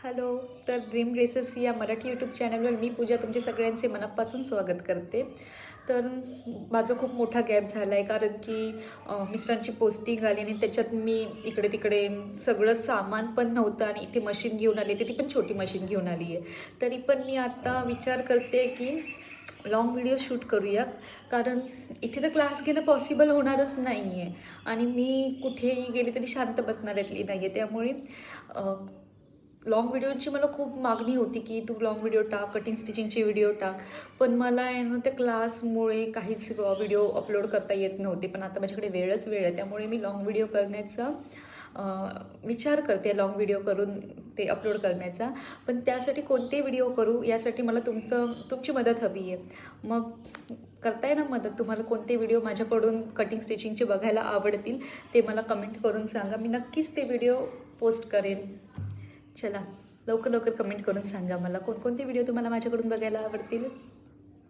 Hello. तर dream dresses या Marathi YouTube चॅनलवर मी पूजा तुमचे सगळ्यांचे मनापासून स्वागत करते. तर माझा खूप मोठा गॅप झाला आहे कारण की मिस्टरांची पोस्टिंग आली आणि त्याच्यात मी इकडे तिकडे सगळं सामान पण नव्हतं आणि इथे मशीन घेऊन आली, ती पण छोटी मशीन घेऊन आली आहे. तरी पण मी आता विचार करते की लाँग व्हिडिओ शूट करूया, कारण इथे तर क्लास घेणं पॉसिबल होणारच नाही आहे आणि मी कुठेही गेले तरी शांत बसणाऱ्यातली नाही आहे. त्यामुळे लाँग व्हिडिओची मला खूप मागणी होती की तू लाँग व्हिडिओ टाक, कटिंग स्टिचिंगचे व्हिडिओ टाक. पण मला आहे ना त्या क्लासमुळे काहीच व्हिडिओ अपलोड करता येत नव्हते. पण आता माझ्याकडे वेळच वेळ आहे, त्यामुळे मी लाँग व्हिडिओ करण्याचा विचार करते, लाँग व्हिडिओ करून ते अपलोड करण्याचा. पण त्यासाठी कोणते व्हिडिओ करू यासाठी मला तुमची मदत हवी आहे. मग करताय ना मदत? तुम्हाला कोणते व्हिडिओ माझ्याकडून कटिंग स्टिचिंगचे बघायला आवडतील ते मला कमेंट करून सांगा. मी नक्कीच ते व्हिडिओ पोस्ट करेन. चला, लवकर लवकर कमेंट करून सांगा मला कोणकोणते व्हिडिओ तुम्हाला माझ्याकडून बघायला आवडतील.